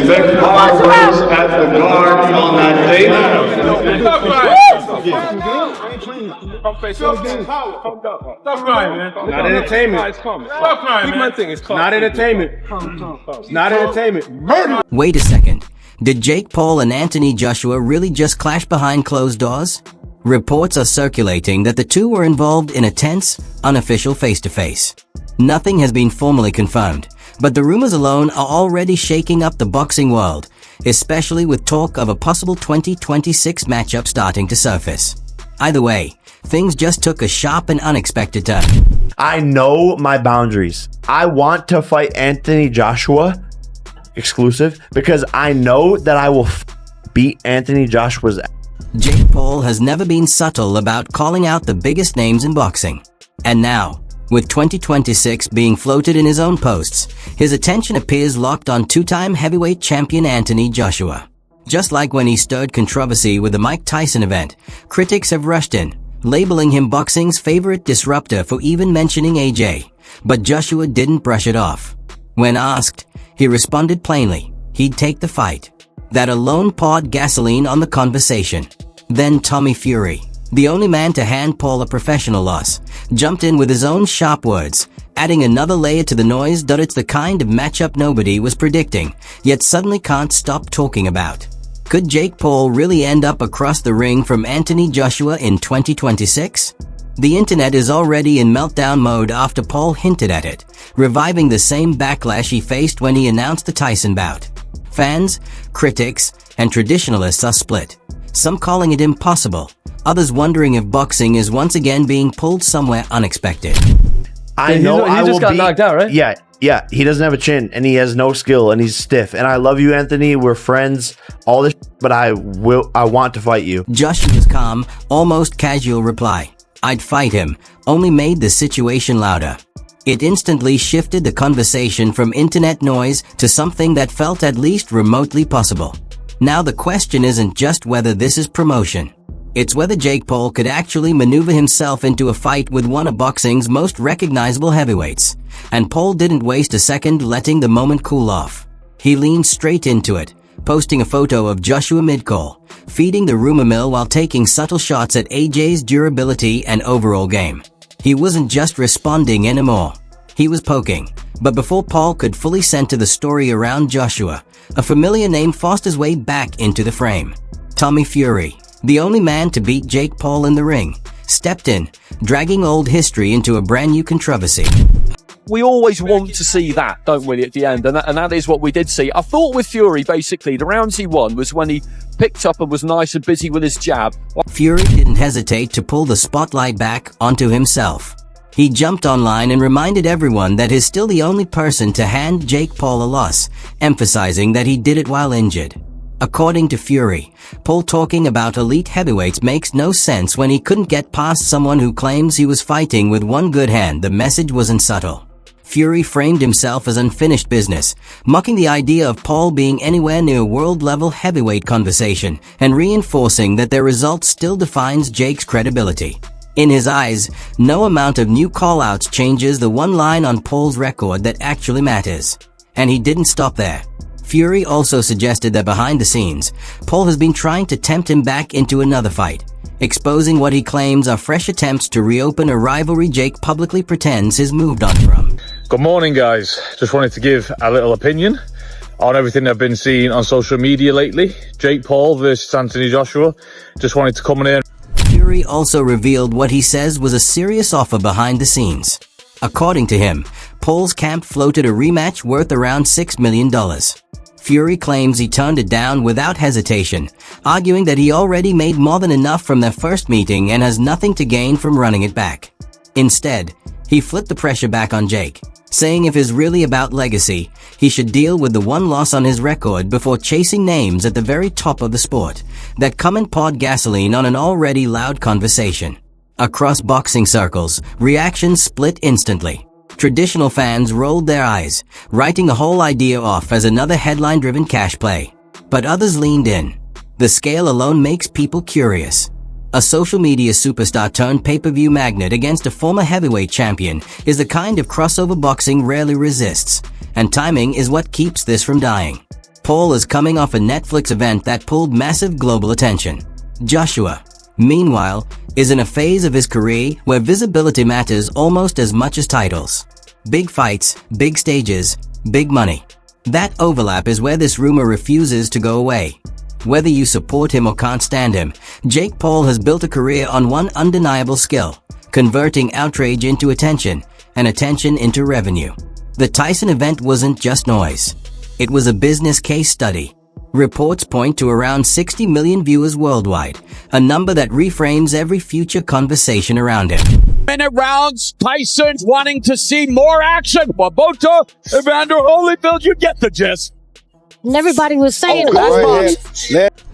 Vic Park was at the guard on that date. Stop crying, man. Not entertainment. Stop crying, man. Not entertainment. Not entertainment. Murder. Wait a second. Did Jake Paul and Anthony Joshua really just clash behind closed doors? Reports are circulating that the two were involved in a tense, unofficial face-to-face. Nothing has been formally confirmed, but the rumors alone are already shaking up the boxing world, especially with talk of a possible 2026 matchup starting to surface. Either way, things just took a sharp and unexpected turn. I know my boundaries. I want to fight Anthony Joshua exclusive because I know that I will beat Anthony Joshua's. Jake Paul has never been subtle about calling out the biggest names in boxing. And now, with 2026 being floated in his own posts, his attention appears locked on two-time heavyweight champion Anthony Joshua. Just like when he stirred controversy with the Mike Tyson event, critics have rushed in, labeling him boxing's favorite disruptor for even mentioning AJ. But Joshua didn't brush it off. When asked, he responded plainly, he'd take the fight. That alone poured gasoline on the conversation. Then Tommy Fury, the only man to hand Paul a professional loss, jumped in with his own sharp words, adding another layer to the noise that it's the kind of matchup nobody was predicting, yet suddenly can't stop talking about. Could Jake Paul really end up across the ring from Anthony Joshua in 2026? The internet is already in meltdown mode after Paul hinted at it, reviving the same backlash he faced when he announced the Tyson bout. Fans, critics, and traditionalists are split, some calling it impossible, others wondering if boxing is once again being pulled somewhere unexpected. I know he just got knocked out, right? Yeah, he doesn't have a chin and he has no skill and he's stiff. And I love you, Anthony. We're friends, all this, but I want to fight you. Joshua's calm, almost casual reply, "I'd fight him," only made the situation louder. It instantly shifted the conversation from internet noise to something that felt at least remotely possible. Now the question isn't just whether this is promotion. It's whether Jake Paul could actually maneuver himself into a fight with one of boxing's most recognizable heavyweights. And Paul didn't waste a second letting the moment cool off. He leaned straight into it, posting a photo of Joshua mid-call, feeding the rumor mill while taking subtle shots at AJ's durability and overall game. He wasn't just responding anymore. He was poking. But before Paul could fully center the story around Joshua, a familiar name forced his way back into the frame. Tommy Fury, the only man to beat Jake Paul in the ring, stepped in, dragging old history into a brand new controversy. We always want to see that, don't we, at the end? And that is what we did see. I thought with Fury, basically, the rounds he won was when he picked up and was nice and busy with his jab. Fury didn't hesitate to pull the spotlight back onto himself. He jumped online and reminded everyone that he's still the only person to hand Jake Paul a loss, emphasizing that he did it while injured. According to Fury, Paul talking about elite heavyweights makes no sense when he couldn't get past someone who claims he was fighting with one good hand. The message wasn't subtle. Fury framed himself as unfinished business, mocking the idea of Paul being anywhere near world-level heavyweight conversation and reinforcing that their result still defines Jake's credibility. In his eyes, no amount of new call-outs changes the one line on Paul's record that actually matters. And he didn't stop there. Fury also suggested that behind the scenes, Paul has been trying to tempt him back into another fight, exposing what he claims are fresh attempts to reopen a rivalry Jake publicly pretends he's moved on from. Good morning, guys. Just wanted to give a little opinion on everything I've been seeing on social media lately. Jake Paul versus Anthony Joshua. Just wanted to come in here. Fury also revealed what he says was a serious offer behind the scenes. According to him, Paul's camp floated a rematch worth around $6 million. Fury claims he turned it down without hesitation, arguing that he already made more than enough from their first meeting and has nothing to gain from running it back. Instead, he flipped the pressure back on Jake, saying if it's really about legacy, he should deal with the one loss on his record before chasing names at the very top of the sport that come and poured gasoline on an already loud conversation. Across boxing circles, reactions split instantly. Traditional fans rolled their eyes, writing the whole idea off as another headline-driven cash play. But others leaned in. The scale alone makes people curious. A social media superstar turned pay-per-view magnet against a former heavyweight champion is the kind of crossover boxing rarely resists, and timing is what keeps this from dying. Paul is coming off a Netflix event that pulled massive global attention. Joshua, meanwhile, is in a phase of his career where visibility matters almost as much as titles. Big fights, big stages, big money. That overlap is where this rumor refuses to go away. Whether you support him or can't stand him, Jake Paul has built a career on one undeniable skill: converting outrage into attention, and attention into revenue. The Tyson event wasn't just noise. It was a business case study. Reports point to around 60 million viewers worldwide, a number that reframes every future conversation around him. Minute rounds, Tyson wanting to see more action. Wabota, Evander Holyfield, you get the gist. And everybody was saying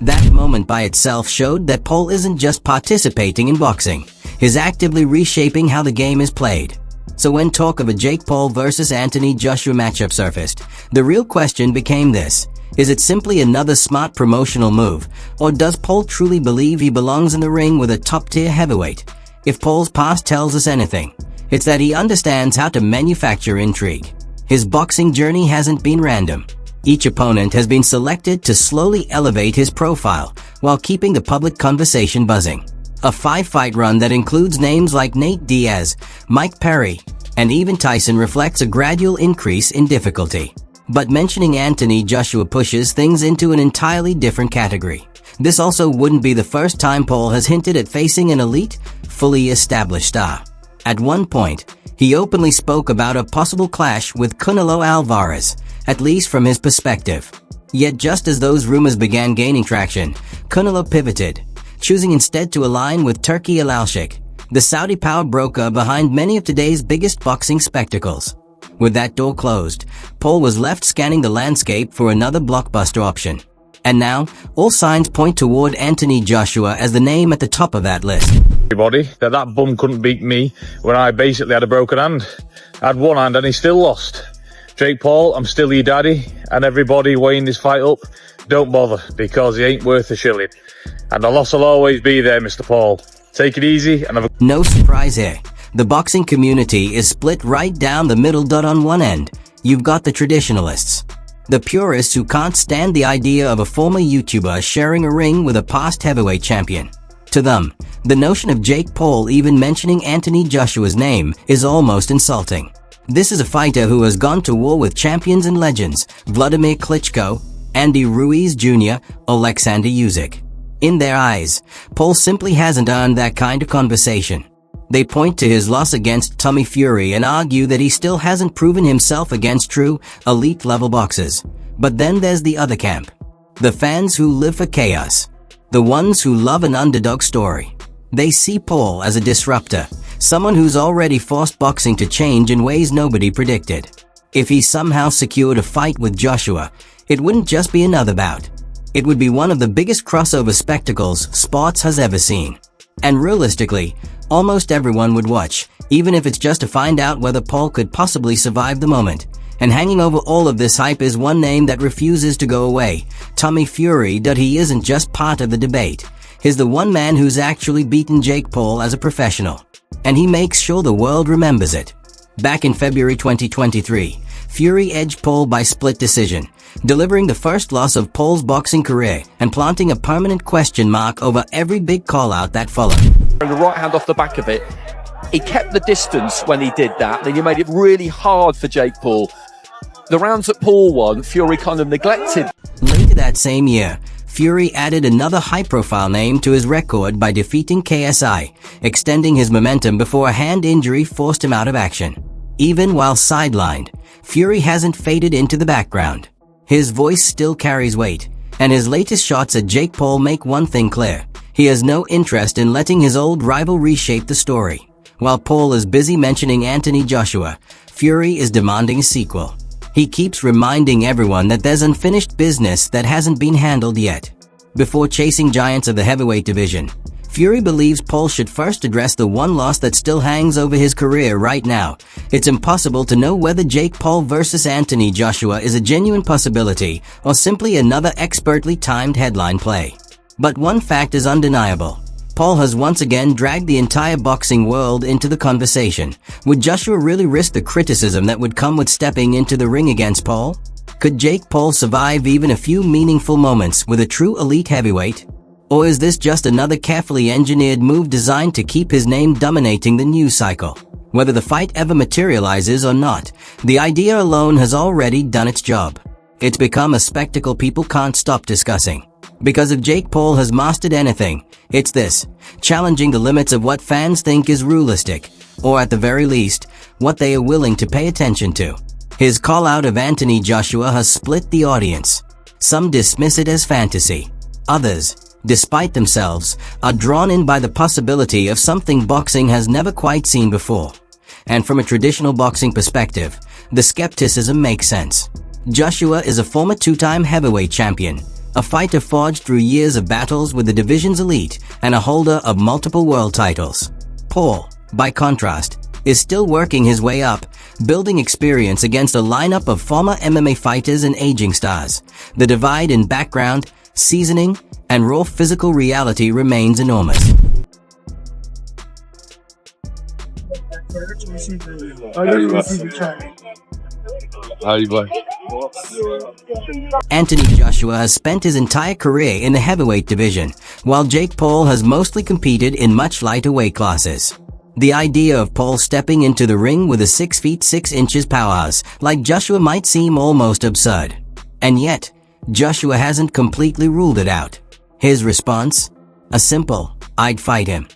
That moment by itself showed that Paul isn't just participating in boxing, he's actively reshaping how the game is played. So when talk of a Jake Paul versus Anthony Joshua matchup surfaced, the real question became this: is it simply another smart promotional move, or does Paul truly believe he belongs in the ring with a top-tier heavyweight? If Paul's past tells us anything, it's that he understands how to manufacture intrigue. His boxing journey hasn't been random. Each opponent has been selected to slowly elevate his profile while keeping the public conversation buzzing. A 5-fight run that includes names like Nate Diaz, Mike Perry, and even Tyson reflects a gradual increase in difficulty. But mentioning Anthony Joshua pushes things into an entirely different category. This also wouldn't be the first time Paul has hinted at facing an elite, fully established star. At one point, he openly spoke about a possible clash with Canelo Alvarez, at least from his perspective. Yet just as those rumors began gaining traction, Canelo pivoted, choosing instead to align with Turki Al-Sheikh, the Saudi power broker behind many of today's biggest boxing spectacles. With that door closed, Paul was left scanning the landscape for another blockbuster option. And now, all signs point toward Anthony Joshua as the name at the top of that list. Everybody, that bum couldn't beat me when I basically had a broken hand. I had one hand and he still lost. Jake Paul, I'm still your daddy, and everybody weighing this fight up, don't bother, because he ain't worth a shilling. And the loss will always be there, Mr. Paul. Take it easy and have a... No surprise here. The boxing community is split right down the middle. On one end, you've got the traditionalists, the purists who can't stand the idea of a former YouTuber sharing a ring with a past heavyweight champion. To them, the notion of Jake Paul even mentioning Anthony Joshua's name is almost insulting. This is a fighter who has gone to war with champions and legends: Vladimir Klitschko, Andy Ruiz Jr., Alexander Usyk. In their eyes, Paul simply hasn't earned that kind of conversation. They point to his loss against Tommy Fury and argue that he still hasn't proven himself against true, elite-level boxers. But then there's the other camp. The fans who live for chaos. The ones who love an underdog story. They see Paul as a disruptor, someone who's already forced boxing to change in ways nobody predicted. If he somehow secured a fight with Joshua, it wouldn't just be another bout. It would be one of the biggest crossover spectacles sports has ever seen. And realistically, almost everyone would watch, even if it's just to find out whether Paul could possibly survive the moment. And hanging over all of this hype is one name that refuses to go away: Tommy Fury. He isn't just part of the debate. He's the one man who's actually beaten Jake Paul as a professional. And he makes sure the world remembers it. Back in February 2023, Fury edged Paul by split decision, delivering the first loss of Paul's boxing career and planting a permanent question mark over every big call-out that followed. The right hand off the back of it. He kept the distance when he did that, then he made it really hard for Jake Paul. The rounds that Paul won, Fury kind of neglected. Later that same year, Fury added another high-profile name to his record by defeating KSI, extending his momentum before a hand injury forced him out of action. Even while sidelined, Fury hasn't faded into the background. His voice still carries weight, and his latest shots at Jake Paul make one thing clear: he has no interest in letting his old rival reshape the story. While Paul is busy mentioning Anthony Joshua, Fury is demanding a sequel. He keeps reminding everyone that there's unfinished business that hasn't been handled yet. Before chasing giants of the heavyweight division, Fury believes Paul should first address the one loss that still hangs over his career right now. It's impossible to know whether Jake Paul versus Anthony Joshua is a genuine possibility or simply another expertly timed headline play. But one fact is undeniable. Paul has once again dragged the entire boxing world into the conversation. Would Joshua really risk the criticism that would come with stepping into the ring against Paul? Could Jake Paul survive even a few meaningful moments with a true elite heavyweight? Or is this just another carefully engineered move designed to keep his name dominating the news cycle? Whether the fight ever materializes or not, the idea alone has already done its job. It's become a spectacle people can't stop discussing. Because if Jake Paul has mastered anything, it's this: challenging the limits of what fans think is realistic, or at the very least, what they are willing to pay attention to. His call-out of Anthony Joshua has split the audience. Some dismiss it as fantasy. Others, despite themselves, are drawn in by the possibility of something boxing has never quite seen before. And from a traditional boxing perspective, the skepticism makes sense. Joshua is a former two-time heavyweight champion, a fighter forged through years of battles with the division's elite and a holder of multiple world titles. Paul, by contrast, is still working his way up, building experience against a lineup of former MMA fighters and aging stars. The divide in background, seasoning, and raw physical reality remains enormous. Anthony Joshua has spent his entire career in the heavyweight division, while Jake Paul has mostly competed in much lighter weight classes. The idea of Paul stepping into the ring with a 6 feet 6 inches powerhouse like Joshua might seem almost absurd. And yet, Joshua hasn't completely ruled it out. His response? A simple, "I'd fight him."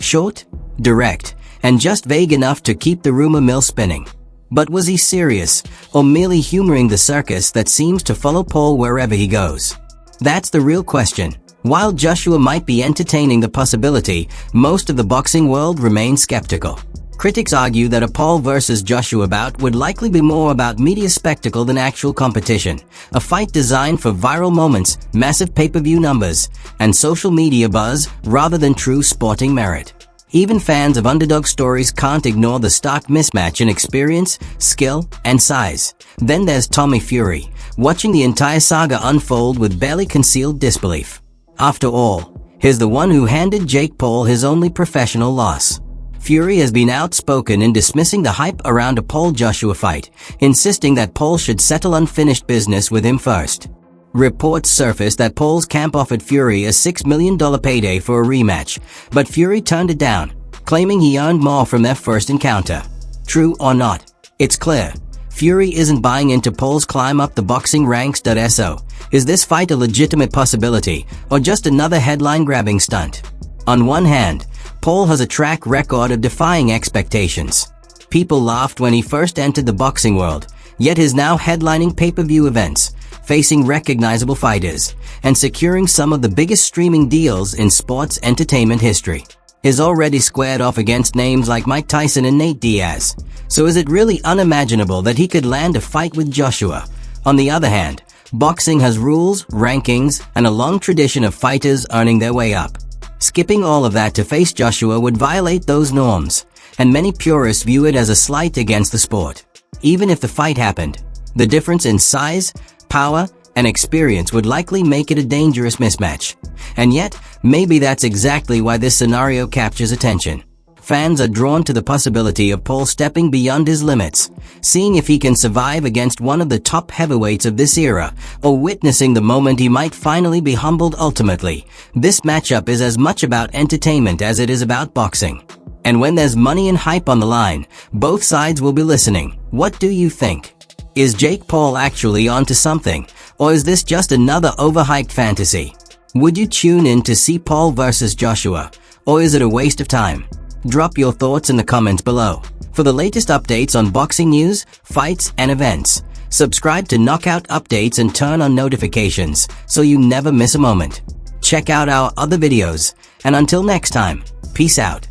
Short, direct, and just vague enough to keep the rumor mill spinning. But was he serious, or merely humoring the circus that seems to follow Paul wherever he goes? That's the real question. While Joshua might be entertaining the possibility, most of the boxing world remains skeptical. Critics argue that a Paul versus Joshua bout would likely be more about media spectacle than actual competition, a fight designed for viral moments, massive pay-per-view numbers, and social media buzz rather than true sporting merit. Even fans of underdog stories can't ignore the stark mismatch in experience, skill, and size. Then there's Tommy Fury, watching the entire saga unfold with barely concealed disbelief. After all, he's the one who handed Jake Paul his only professional loss. Fury has been outspoken in dismissing the hype around a Paul-Joshua fight, insisting that Paul should settle unfinished business with him first. Reports surfaced that Paul's camp offered Fury a $6 million payday for a rematch, but Fury turned it down, claiming he earned more from their first encounter. True or not, it's clear. Fury isn't buying into Paul's climb up the boxing ranks. So, is this fight a legitimate possibility, or just another headline-grabbing stunt? On one hand, Paul has a track record of defying expectations. People laughed when he first entered the boxing world, yet is now headlining pay-per-view events, facing recognizable fighters, and securing some of the biggest streaming deals in sports entertainment history. He's already squared off against names like Mike Tyson and Nate Diaz. So is it really unimaginable that he could land a fight with Joshua? On the other hand, boxing has rules, rankings, and a long tradition of fighters earning their way up. Skipping all of that to face Joshua would violate those norms, and many purists view it as a slight against the sport. Even if the fight happened, the difference in size, power, and experience would likely make it a dangerous mismatch. And yet, maybe that's exactly why this scenario captures attention. Fans are drawn to the possibility of Paul stepping beyond his limits, seeing if he can survive against one of the top heavyweights of this era, or witnessing the moment he might finally be humbled ultimately. This matchup is as much about entertainment as it is about boxing. And when there's money and hype on the line, both sides will be listening. What do you think? Is Jake Paul actually onto something, or is this just another overhyped fantasy? Would you tune in to see Paul versus Joshua, or is it a waste of time? Drop your thoughts in the comments below. For the latest updates on boxing news, fights, and events, subscribe to Knockout Updates and turn on notifications so you never miss a moment. Check out our other videos, and until next time, peace out.